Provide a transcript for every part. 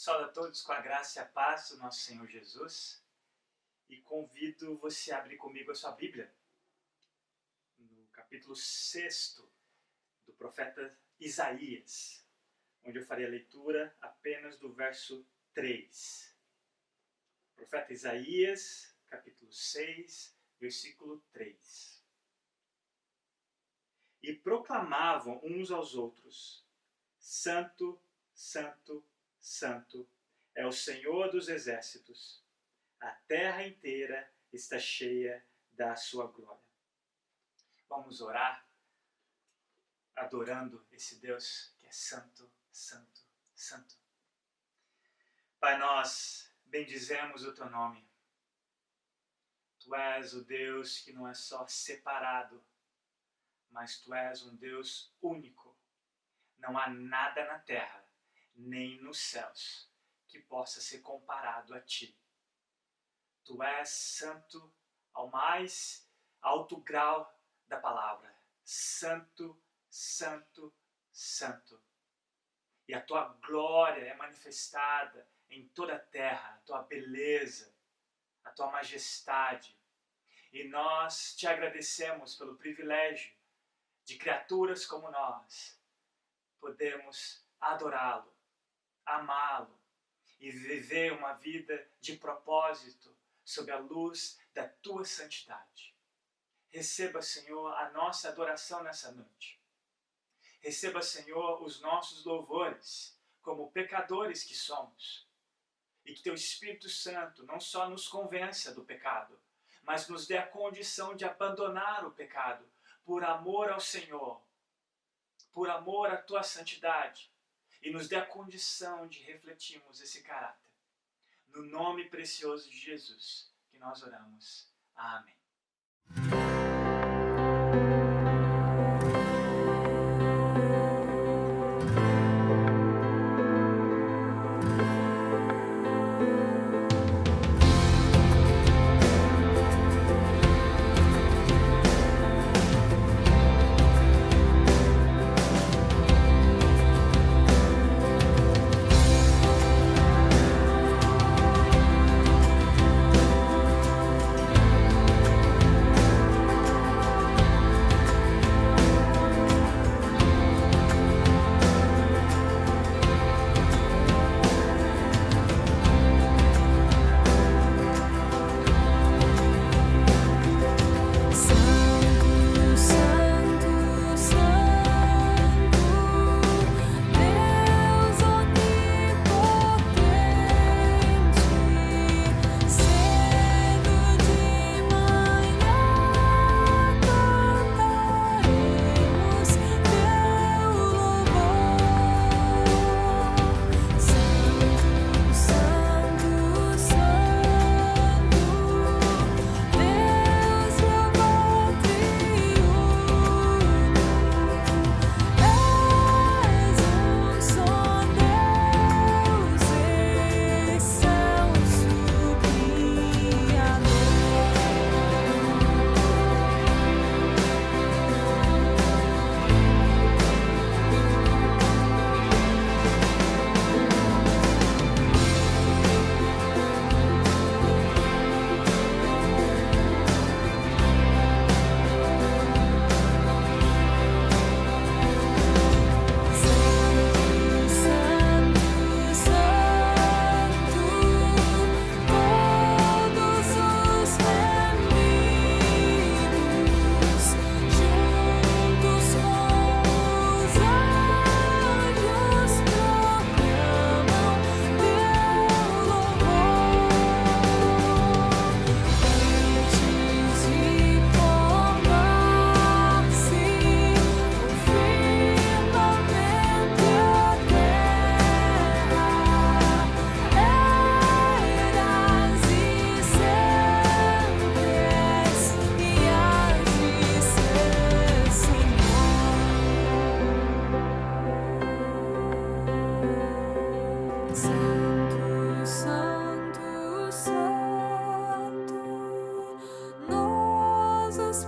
Saúde a todos com a graça e a paz do nosso Senhor Jesus e convido você a abrir comigo a sua Bíblia no capítulo 6 do profeta Isaías, onde eu farei a leitura apenas do verso 3. Profeta Isaías, capítulo 6, versículo 3. E proclamavam uns aos outros: Santo, Santo, Santo é o Senhor dos exércitos. A terra inteira está cheia da sua glória. Vamos orar, adorando esse Deus que é santo, santo, santo. Pai, nós bendizemos o teu nome. Tu és o Deus que não é só separado, mas tu és um Deus único. Não há nada na terra, nem nos céus, que possa ser comparado a ti. Tu és santo ao mais alto grau da palavra. Santo, santo, santo. E a tua glória é manifestada em toda a terra, a tua beleza, a tua majestade. E nós te agradecemos pelo privilégio de criaturas como nós podemos adorá-lo, amá-lo e viver uma vida de propósito sob a luz da tua santidade. Receba, Senhor, a nossa adoração nessa noite. Receba, Senhor, os nossos louvores como pecadores que somos. E que teu Espírito Santo não só nos convença do pecado, mas nos dê a condição de abandonar o pecado por amor ao Senhor, por amor à tua santidade, e nos dê a condição de refletirmos esse caráter. No nome precioso de Jesus que nós oramos. Amém.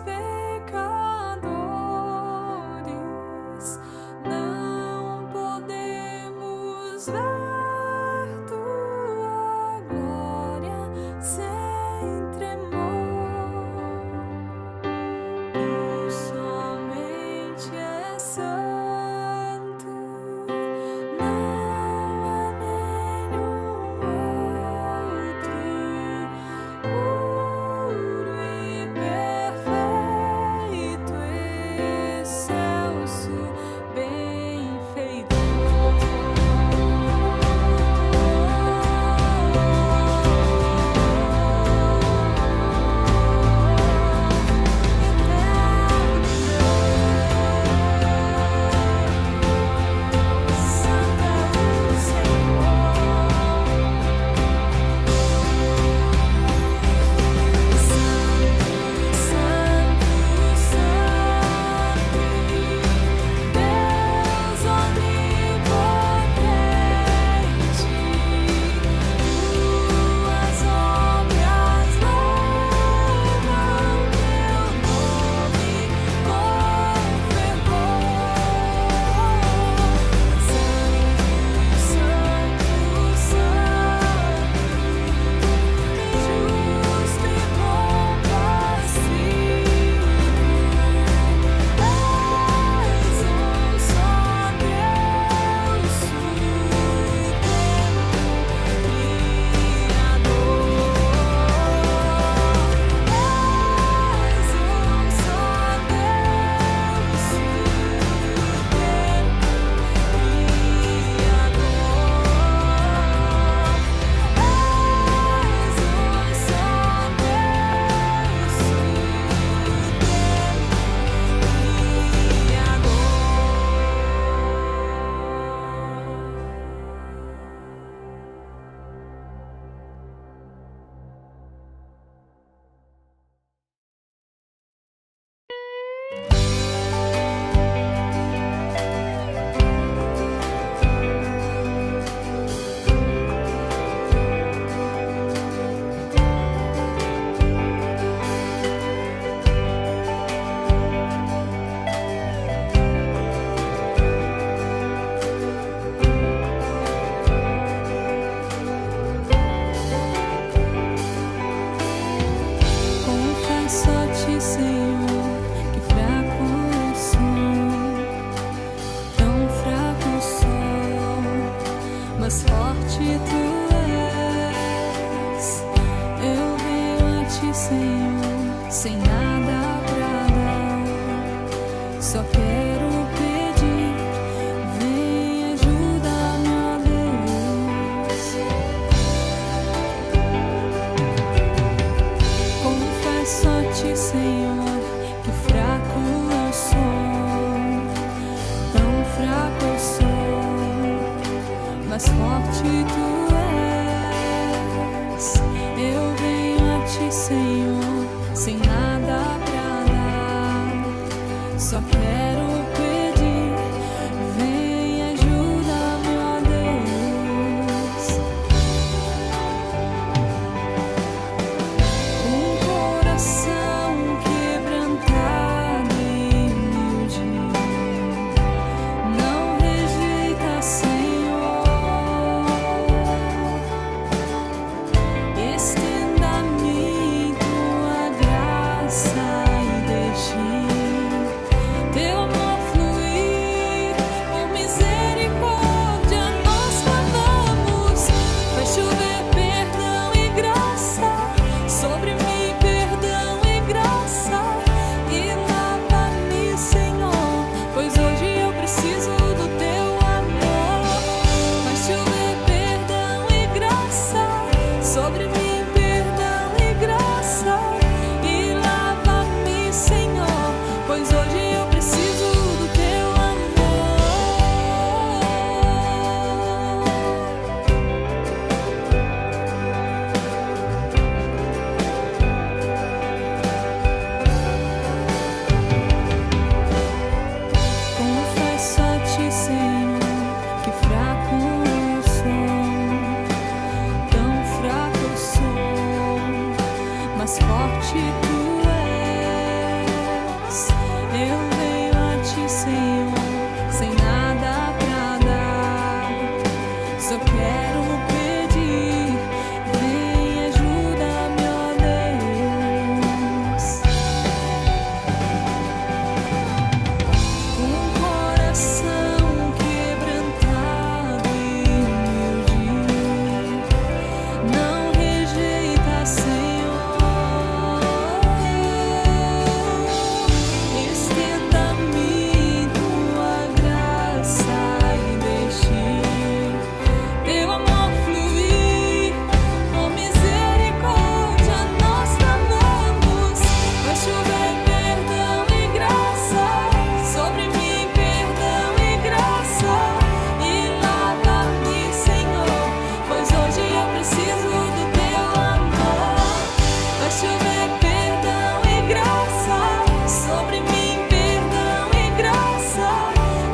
Ver mas forte tu és. Eu venho a ti, Senhor, sem nada pra dar, só quero pedir, vem ajuda-me, ó Deus. Confesso a ti, Senhor, que fraco eu sou, tão fraco eu sou, mas forte tu és. Eu venho a ti, Senhor, sem nada pra dar, só quero pedir, vem ajuda-me, ó Deus. Um coração quebrantado e humilde, não rejeita, Senhor. Estenda a mim tua graça e deixe teu amor fluir. Com misericórdia nós clamamos, faz chover perdão e graça sobre mim, perdão e graça, e lava-me, Senhor, pois hoje eu preciso do teu amor. Faz chover perdão e graça sobre mim, perdão e graça, e lava-me, Senhor, pois hoje eu preciso do teu amor. Confesso a ti, Senhor, que fraco eu sou, tão fraco eu sou, mas forte tu és. Eu venho a ti, Senhor, sem nada pra dar, só quero pedir, vem ajuda-me, ó Deus. Um coração quebrantado e humilde, não rejeita, Senhor. Estenda a mim tua graça e deixe teu amor fluir. Com misericórdia nós clamamos, vai chover perdão e graça sobre mim, perdão e graça, e lava-me, Senhor, pois hoje eu preciso do teu amor. Vai chover perdão e graça sobre mim, perdão e graça,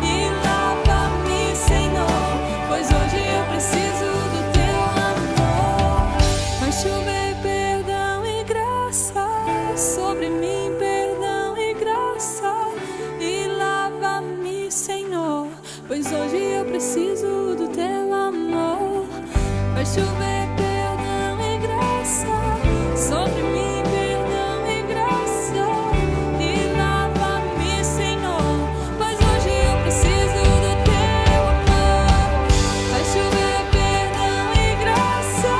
e lava-me, Senhor, pois hoje eu preciso do teu amor. Vai chover perdão e graça sobre mim, perdão e graça, e lava-me, Senhor, pois hoje eu preciso do teu amor. Vai chover perdão e graça sobre mim, perdão e graça, e lava-me, Senhor, pois hoje eu preciso do teu amor. Vai chover perdão e graça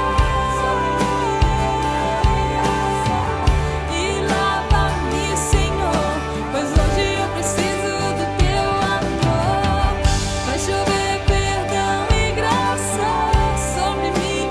e lava-me, Senhor, pois hoje eu preciso do teu amor. Vai chover perdão e graça sobre mim,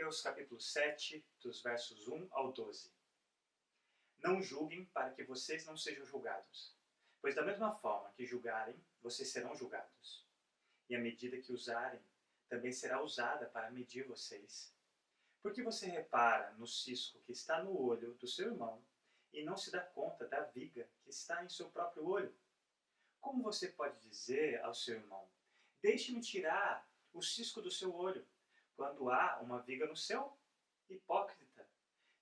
Hebreus capítulo 7, dos versos 1 ao 12. Não julguem para que vocês não sejam julgados, pois da mesma forma que julgarem, vocês serão julgados. E a medida que usarem, também será usada para medir vocês. Porque você repara no cisco que está no olho do seu irmão e não se dá conta da viga que está em seu próprio olho? Como você pode dizer ao seu irmão, deixe-me tirar o cisco do seu olho, quando há uma viga no seu? Hipócrita!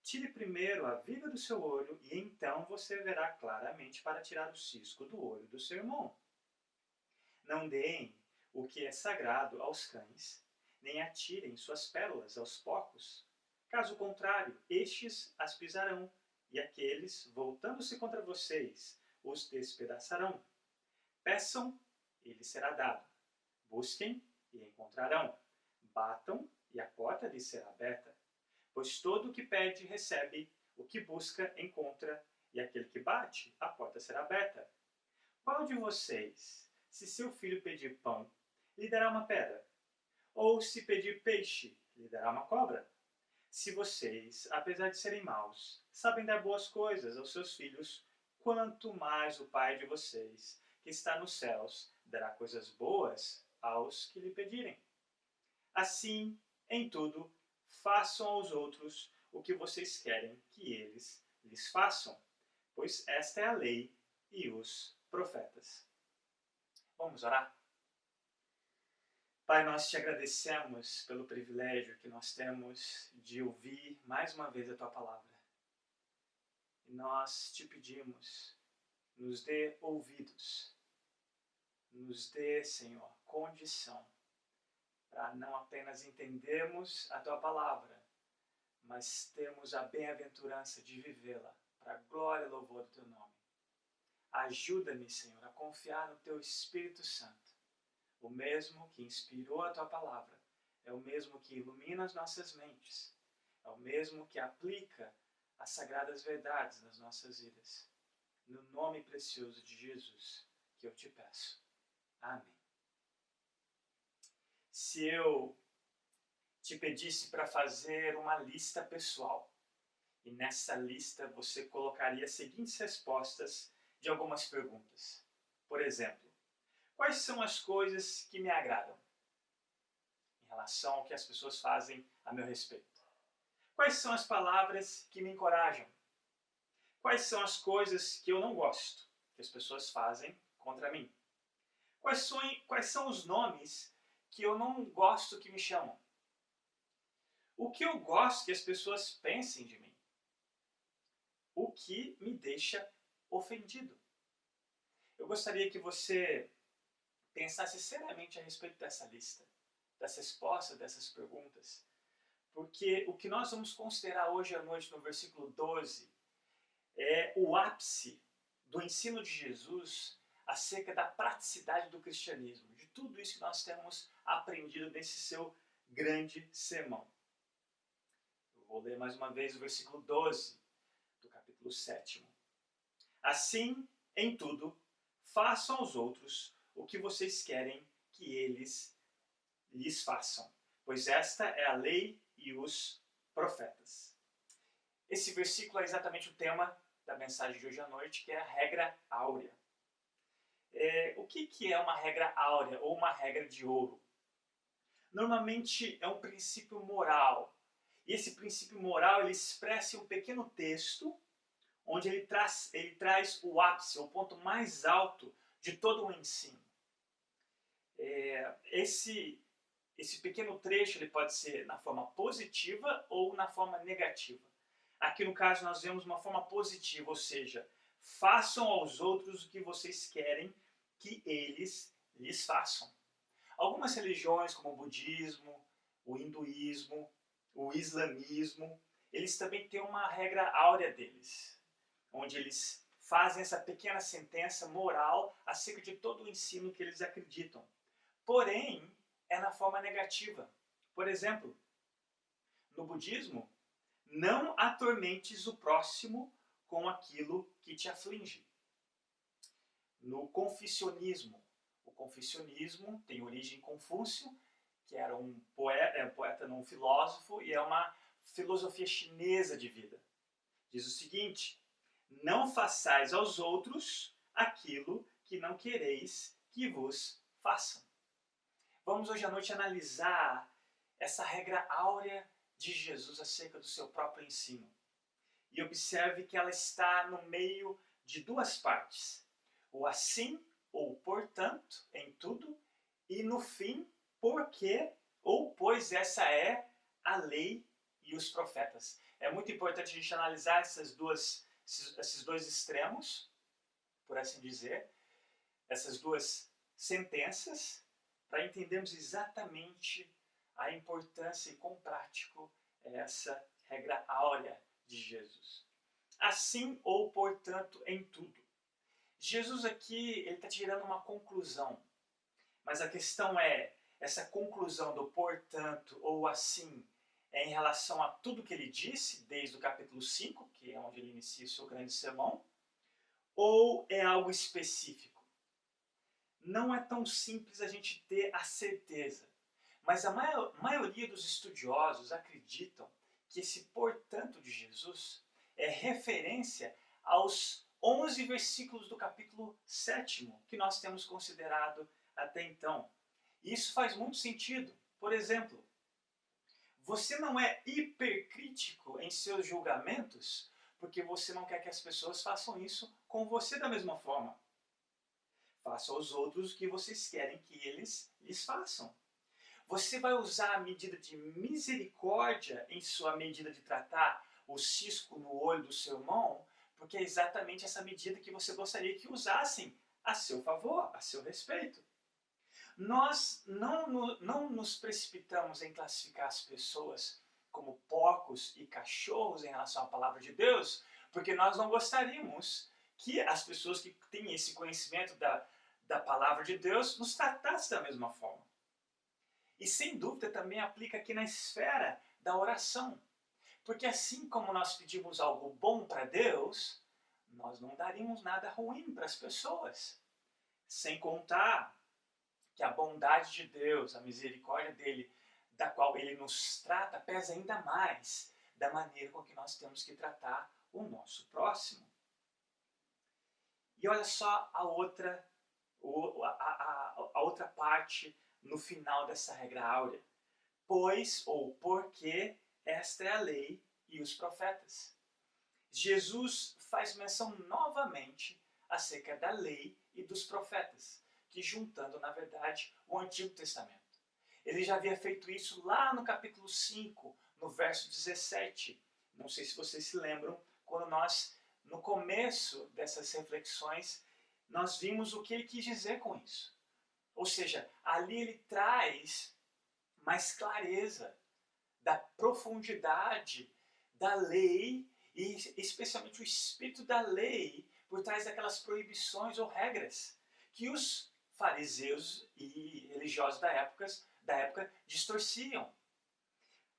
Tire primeiro a viga do seu olho e então você verá claramente para tirar o cisco do olho do seu irmão. Não deem o que é sagrado aos cães, nem atirem suas pérolas aos porcos. Caso contrário, estes as pisarão, e aqueles, voltando-se contra vocês, os despedaçarão. Peçam, e lhes será dado. Busquem, e encontrarão. Batam, e a porta lhes será aberta. Pois todo o que pede, recebe, o que busca, encontra, e aquele que bate, a porta será aberta. Qual de vocês, se seu filho pedir pão, lhe dará uma pedra? Ou se pedir peixe, lhe dará uma cobra? Se vocês, apesar de serem maus, sabem dar boas coisas aos seus filhos, quanto mais o Pai de vocês, que está nos céus, dará coisas boas aos que lhe pedirem. Assim, em tudo, façam aos outros o que vocês querem que eles lhes façam, pois esta é a lei e os profetas. Vamos orar? Pai, nós te agradecemos pelo privilégio que nós temos de ouvir mais uma vez a Tua palavra. E nós te pedimos, nos dê ouvidos, nos dê, Senhor, condição para não apenas entendermos a Tua palavra, mas termos a bem-aventurança de vivê-la para a glória e louvor do Teu nome. Ajuda-me, Senhor, a confiar no Teu Espírito Santo. O mesmo que inspirou a Tua palavra, é o mesmo que ilumina as nossas mentes, é o mesmo que aplica as sagradas verdades nas nossas vidas. No nome precioso de Jesus que eu te peço. Amém. Se eu te pedisse para fazer uma lista pessoal, e nessa lista você colocaria as seguintes respostas de algumas perguntas. Por exemplo, quais são as coisas que me agradam em relação ao que as pessoas fazem a meu respeito? Quais são as palavras que me encorajam? Quais são as coisas que eu não gosto, que as pessoas fazem contra mim? Quais são os nomes que eu não gosto que me chamam? O que eu gosto que as pessoas pensem de mim? O que me deixa ofendido? Eu gostaria que você pensasse seriamente a respeito dessa lista, das respostas dessas perguntas, porque o que nós vamos considerar hoje à noite no versículo 12 é o ápice do ensino de Jesus acerca da praticidade do cristianismo, de tudo isso que nós temos aprendido nesse seu grande sermão. Eu vou ler mais uma vez o versículo 12 do capítulo 7. Assim, em tudo, façam aos outros o que vocês querem que eles lhes façam, pois esta é a lei e os profetas. Esse versículo é exatamente o tema da mensagem de hoje à noite, que é a regra áurea. O que é uma regra áurea ou uma regra de ouro? Normalmente é um princípio moral. E esse princípio moral ele expressa em um pequeno texto onde ele traz o ápice, o ponto mais alto de todo o ensino. Esse pequeno trecho ele pode ser na forma positiva ou na forma negativa. Aqui no caso nós vemos uma forma positiva, ou seja, façam aos outros o que vocês querem que eles lhes façam. Algumas religiões como o budismo, o hinduísmo, o islamismo, eles também têm uma regra áurea deles, onde eles fazem essa pequena sentença moral acerca de todo o ensino que eles acreditam. Porém, é na forma negativa. Por exemplo, no budismo, não atormentes o próximo com aquilo que te aflige. No confucionismo, o confucionismo tem origem em Confúcio que era um poeta, não um filósofo, e é uma filosofia chinesa de vida. Diz o seguinte: não façais aos outros aquilo que não quereis que vos façam. Vamos hoje à noite analisar essa regra áurea de Jesus acerca do seu próprio ensino. E observe que ela está no meio de duas partes: o assim ou portanto em tudo, e no fim, porque ou pois essa é a lei e os profetas. É muito importante a gente analisar esses dois extremos, por assim dizer, essas duas sentenças, para entendermos exatamente a importância e quão prático é essa regra áurea de Jesus. Assim ou portanto em tudo. Jesus aqui ele está tirando uma conclusão, mas a questão é, essa conclusão do portanto ou assim é em relação a tudo que ele disse, desde o capítulo 5, que é onde ele inicia o seu grande sermão, ou é algo específico? Não é tão simples a gente ter a certeza, mas a maioria dos estudiosos acreditam que esse portanto de Jesus é referência aos 11 versículos do capítulo 7, que nós temos considerado até então. E isso faz muito sentido. Por exemplo, você não é hipercrítico em seus julgamentos porque você não quer que as pessoas façam isso com você da mesma forma. Faça aos outros o que vocês querem que eles lhes façam. Você vai usar a medida de misericórdia em sua medida de tratar o cisco no olho do seu irmão, porque é exatamente essa medida que você gostaria que usassem a seu favor, a seu respeito. Nós não nos precipitamos em classificar as pessoas como porcos e cachorros em relação à palavra de Deus, porque nós não gostaríamos que as pessoas que têm esse conhecimento da palavra de Deus nos tratassem da mesma forma. E sem dúvida também aplica aqui na esfera da oração. Porque assim como nós pedimos algo bom para Deus, nós não daríamos nada ruim para as pessoas. Sem contar que a bondade de Deus, a misericórdia dele, da qual ele nos trata, pesa ainda mais da maneira com que nós temos que tratar o nosso próximo. E olha só a outra parte no final dessa regra áurea. Pois ou porque esta é a lei e os profetas. Jesus faz menção novamente acerca da lei e dos profetas, que juntando, na verdade, o Antigo Testamento. Ele já havia feito isso lá no capítulo 5, no verso 17. Não sei se vocês se lembram, quando nós, no começo dessas reflexões, nós vimos o que ele quis dizer com isso. Ou seja, ali ele traz mais clareza da profundidade da lei e especialmente o espírito da lei por trás daquelas proibições ou regras que os fariseus e religiosos da época distorciam.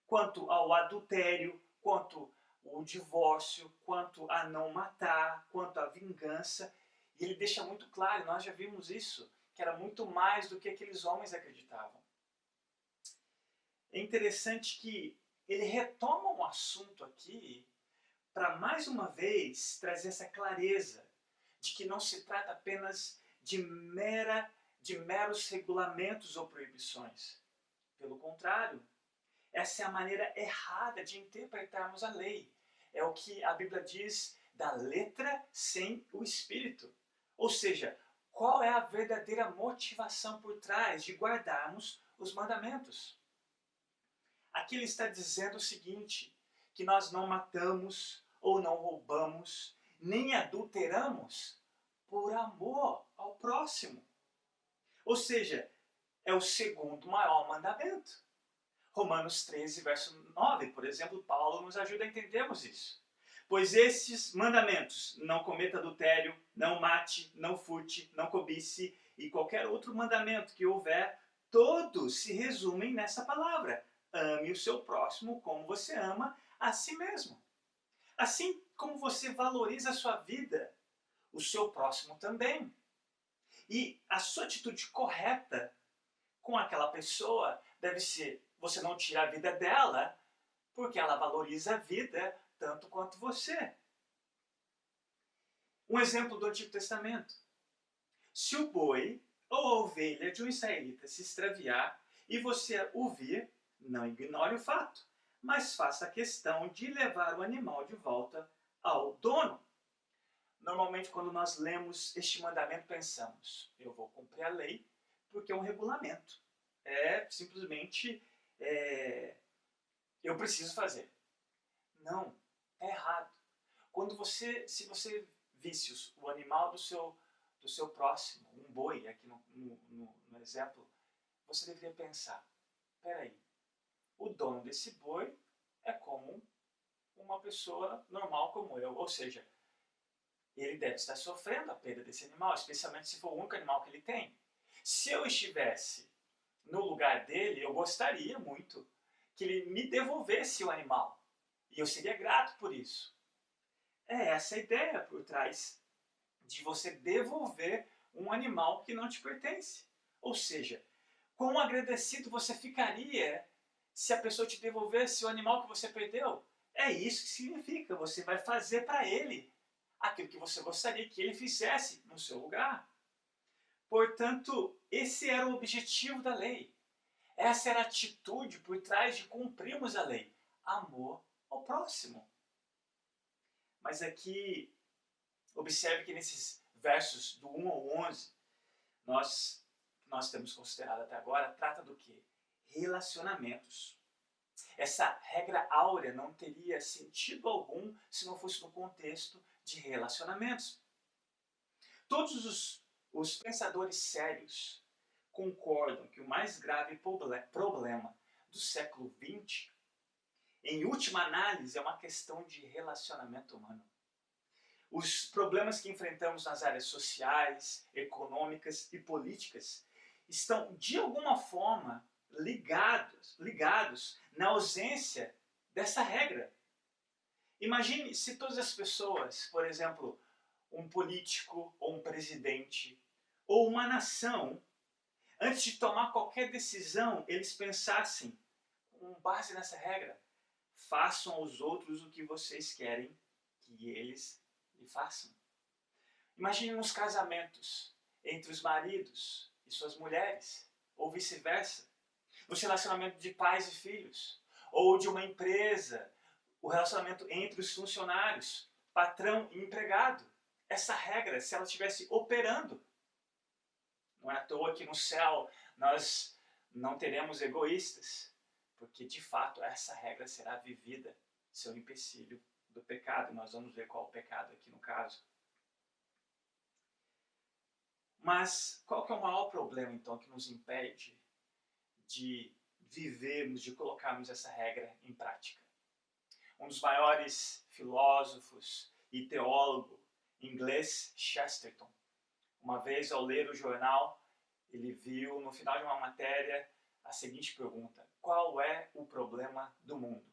Quanto ao adultério, quanto ao divórcio, quanto a não matar, quanto à vingança. E ele deixa muito claro, nós já vimos isso, que era muito mais do que aqueles homens acreditavam. É interessante que ele retoma um assunto aqui para mais uma vez trazer essa clareza de que não se trata apenas de meros regulamentos ou proibições. Pelo contrário, essa é a maneira errada de interpretarmos a lei. É o que a Bíblia diz da letra sem o espírito. Ou seja, qual é a verdadeira motivação por trás de guardarmos os mandamentos? Aqui ele está dizendo o seguinte, que nós não matamos ou não roubamos, nem adulteramos por amor ao próximo. Ou seja, é o segundo maior mandamento. Romanos 13, verso 9, por exemplo, Paulo nos ajuda a entendermos isso. Pois estes mandamentos, não cometa adultério, não mate, não furte, não cobice, e qualquer outro mandamento que houver, todos se resumem nessa palavra. Ame o seu próximo como você ama a si mesmo. Assim como você valoriza a sua vida, o seu próximo também. E a sua atitude correta com aquela pessoa deve ser você não tira a vida dela, porque ela valoriza a vida tanto quanto você. Um exemplo do Antigo Testamento. Se o boi ou a ovelha de um israelita se extraviar e você o vir, não ignore o fato, mas faça a questão de levar o animal de volta ao dono. Normalmente, quando nós lemos este mandamento, pensamos, eu vou cumprir a lei porque é um regulamento. É simplesmente, eu preciso fazer. Não, é errado. Se você visse o animal do seu próximo, um boi, aqui no exemplo, você deveria pensar, peraí, o dono desse boi é como uma pessoa normal como eu, ou seja, ele deve estar sofrendo a perda desse animal, especialmente se for o único animal que ele tem. Se eu estivesse no lugar dele, eu gostaria muito que ele me devolvesse o animal, e eu seria grato por isso. É essa a ideia por trás de você devolver um animal que não te pertence. Ou seja, quão agradecido você ficaria se a pessoa te devolvesse o animal que você perdeu? É isso que significa, você vai fazer para ele aquilo que você gostaria que ele fizesse no seu lugar. Portanto, esse era o objetivo da lei. Essa era a atitude por trás de cumprirmos a lei. Amor ao próximo. Mas aqui, observe que nesses versos do 1 ao 11, nós temos considerado até agora, trata do quê? Relacionamentos. Essa regra áurea não teria sentido algum se não fosse no contexto de relacionamentos. Todos os pensadores sérios concordam que o mais grave problema do século XX, em última análise, é uma questão de relacionamento humano. Os problemas que enfrentamos nas áreas sociais, econômicas e políticas estão, de alguma forma, ligados na ausência dessa regra. Imagine se todas as pessoas, por exemplo, um político ou um presidente ou uma nação, antes de tomar qualquer decisão, eles pensassem, com base nessa regra, façam aos outros o que vocês querem que eles lhe façam. Imagine nos casamentos entre os maridos e suas mulheres, ou vice-versa. Nos relacionamentos de pais e filhos, ou de uma empresa, o relacionamento entre os funcionários, patrão e empregado. Essa regra, se ela estivesse operando, não é à toa que no céu nós não teremos egoístas, porque de fato essa regra será vivida, seu empecilho do pecado. Nós vamos ver qual é o pecado aqui no caso. Mas qual que é o maior problema então que nos impede de vivermos, de colocarmos essa regra em prática? Um dos maiores filósofos e teólogo inglês, Chesterton, uma vez ao ler o jornal, ele viu no final de uma matéria a seguinte pergunta: qual é o problema do mundo?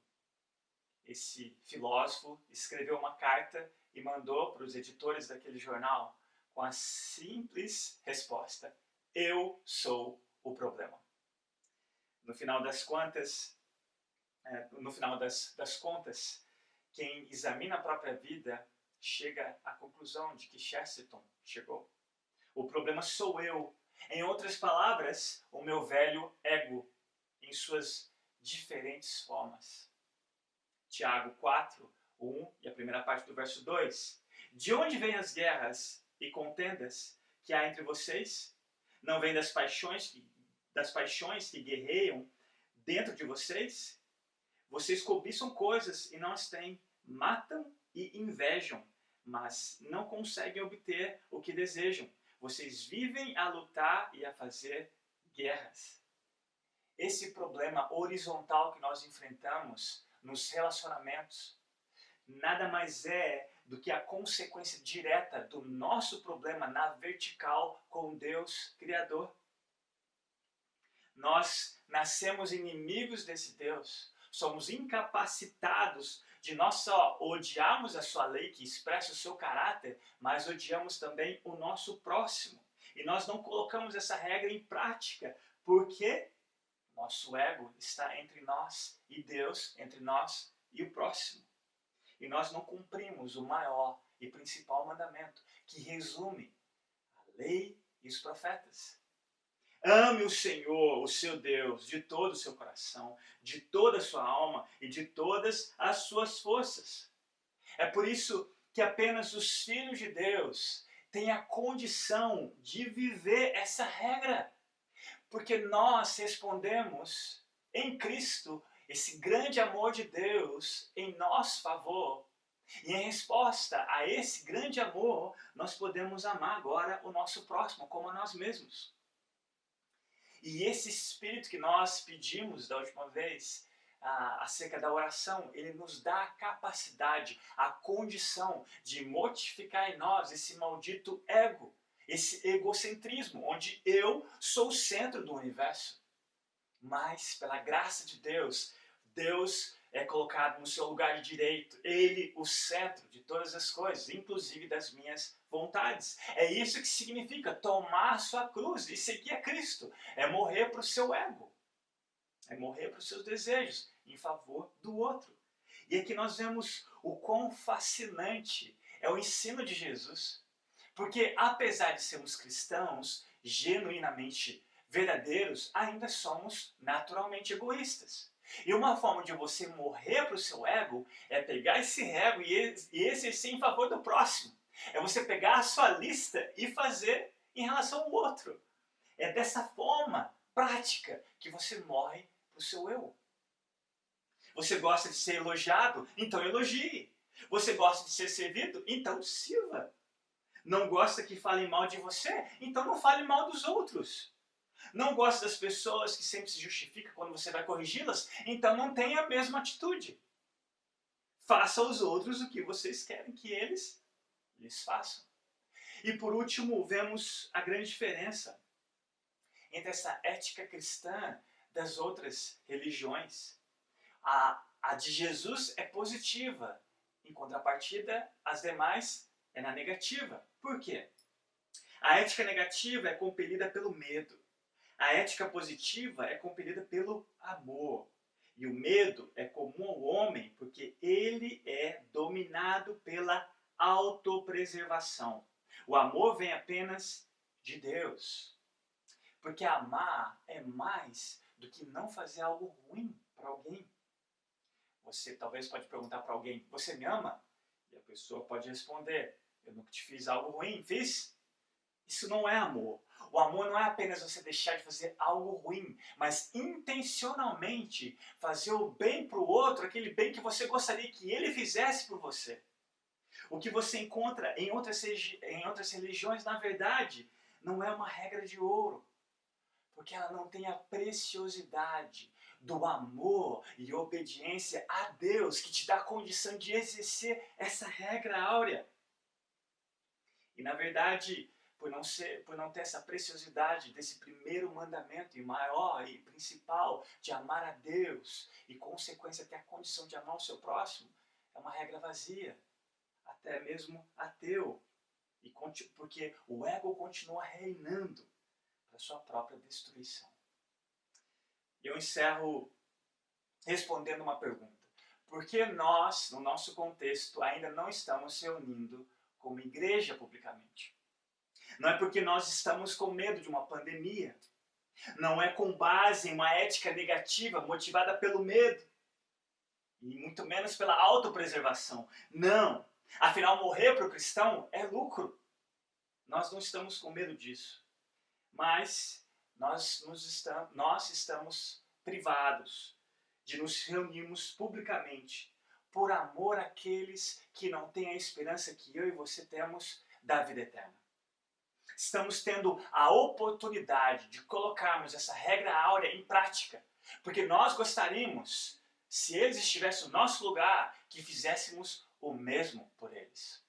Esse filósofo escreveu uma carta e mandou para os editores daquele jornal com a simples resposta: eu sou o problema. No final das contas, quem examina a própria vida chega à conclusão de que Chesterton chegou. O problema sou eu. Em outras palavras, o meu velho ego, em suas diferentes formas. Tiago 4, 1 e a primeira parte do verso 2. De onde vêm as guerras e contendas que há entre vocês? Não vêm das paixões que guerreiam dentro de vocês? Vocês cobiçam coisas e não as têm, matam e invejam, mas não conseguem obter o que desejam. Vocês vivem a lutar e a fazer guerras. Esse problema horizontal que nós enfrentamos nos relacionamentos nada mais é do que a consequência direta do nosso problema na vertical com Deus Criador. Nós nascemos inimigos desse Deus, somos incapacitados de nós só odiarmos a sua lei que expressa o seu caráter, mas odiamos também o nosso próximo. E nós não colocamos essa regra em prática. Por quê? Nosso ego está entre nós e Deus, entre nós e o próximo. E nós não cumprimos o maior e principal mandamento, que resume a lei e os profetas. Ame o Senhor, o seu Deus, de todo o seu coração, de toda a sua alma e de todas as suas forças. É por isso que apenas os filhos de Deus têm a condição de viver essa regra. Porque nós respondemos em Cristo esse grande amor de Deus em nosso favor. E em resposta a esse grande amor, nós podemos amar agora o nosso próximo como a nós mesmos. E esse espírito que nós pedimos da última vez, acerca da oração, ele nos dá a capacidade, a condição de mortificar em nós esse maldito ego, esse egocentrismo, onde eu sou o centro do universo. Mas, pela graça de Deus, Deus é colocado no seu lugar de direito, Ele o centro de todas as coisas, inclusive das minhas vontades. É isso que significa tomar a sua cruz e seguir a Cristo. É morrer para o seu ego. É morrer para os seus desejos em favor do outro. E aqui nós vemos o quão fascinante é o ensino de Jesus. Porque apesar de sermos cristãos, genuinamente verdadeiros, ainda somos naturalmente egoístas. E uma forma de você morrer para o seu ego é pegar esse ego e exercer em favor do próximo. É você pegar a sua lista e fazer em relação ao outro. É dessa forma prática que você morre para o seu eu. Você gosta de ser elogiado? Então elogie. Você gosta de ser servido? Então sirva. Não gosta que falem mal de você? Então não fale mal dos outros. Não gosta das pessoas que sempre se justificam quando você vai corrigi-las? Então não tenha a mesma atitude. Faça aos outros o que vocês querem que eles lhes façam. E por último, vemos a grande diferença entre essa ética cristã das outras religiões. A de Jesus é positiva, em contrapartida, as demais é na negativa. Por quê? A ética negativa é compelida pelo medo. A ética positiva é compelida pelo amor. E o medo é comum ao homem porque ele é dominado pela autopreservação. O amor vem apenas de Deus. Porque amar é mais do que não fazer algo ruim para alguém. Você talvez pode perguntar para alguém, você me ama? E a pessoa pode responder, eu nunca te fiz algo ruim, fiz? Isso não é amor. O amor não é apenas você deixar de fazer algo ruim, mas intencionalmente fazer o bem para o outro, aquele bem que você gostaria que ele fizesse por você. O que você encontra em outras religiões, na verdade, não é uma regra de ouro, porque ela não tem a preciosidade do amor e obediência a Deus, que te dá a condição de exercer essa regra áurea. E na verdade, por não ter essa preciosidade desse primeiro mandamento, e maior e principal, de amar a Deus, e consequência ter a condição de amar o seu próximo, é uma regra vazia, até mesmo ateu, porque o ego continua reinando para sua própria destruição. E eu encerro respondendo uma pergunta. Por que nós, no nosso contexto, ainda não estamos se reunindo como igreja publicamente? Não é porque nós estamos com medo de uma pandemia. Não é com base em uma ética negativa motivada pelo medo. E muito menos pela autopreservação. Não! Afinal, morrer para o cristão é lucro. Nós não estamos com medo disso. Mas nós estamos privados de nos reunirmos publicamente por amor àqueles que não têm a esperança que eu e você temos da vida eterna. Estamos tendo a oportunidade de colocarmos essa regra áurea em prática, porque nós gostaríamos, se eles estivessem no nosso lugar, que fizéssemos o mesmo por eles.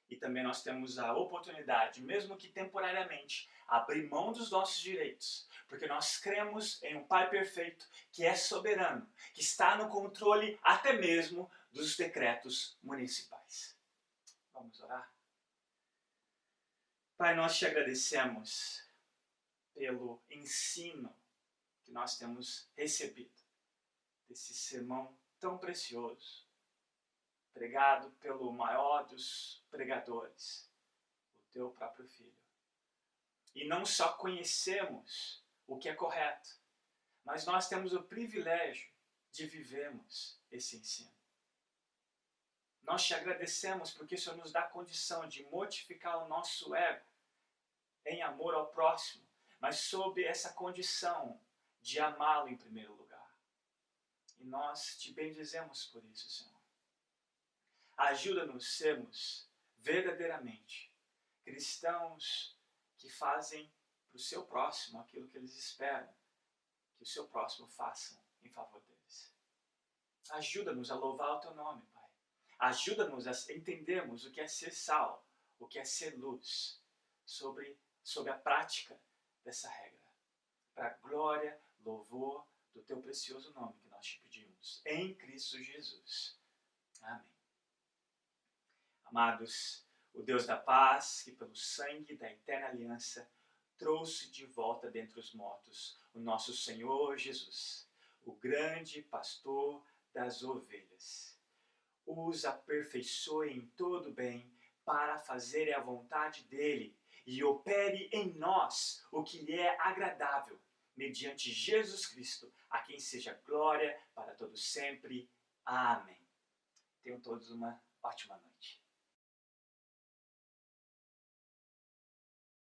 E também nós temos a oportunidade, mesmo que temporariamente, abrir mão dos nossos direitos, porque nós cremos em um Pai perfeito, que é soberano, que está no controle até mesmo dos decretos municipais. Vamos orar? Pai, nós te agradecemos pelo ensino nós temos recebido desse sermão tão precioso, pregado pelo maior dos pregadores, o teu próprio Filho. E não só conhecemos o que é correto, mas nós temos o privilégio de vivermos esse ensino. Nós te agradecemos porque o Senhor nos dá a condição de mortificar o nosso ego em amor ao próximo, mas sob essa condição de amá-lo em primeiro lugar. E nós te bendizemos por isso, Senhor. Ajuda-nos a sermos verdadeiramente cristãos que fazem para o seu próximo aquilo que eles esperam que o seu próximo faça em favor deles. Ajuda-nos a louvar o teu nome, Pai. Ajuda-nos a entendermos o que é ser sal, o que é ser luz, sobre a prática dessa regra. Para a glória, louvor do teu precioso nome que nós te pedimos, em Cristo Jesus. Amém. Amados, o Deus da paz, que pelo sangue da eterna aliança trouxe de volta dentre os mortos o nosso Senhor Jesus, o grande pastor das ovelhas, os aperfeiçoe em todo bem para fazerem a vontade dele e opere em nós o que lhe é agradável, mediante Jesus Cristo, a quem seja glória para todos sempre. Amém. Tenham todos uma ótima noite.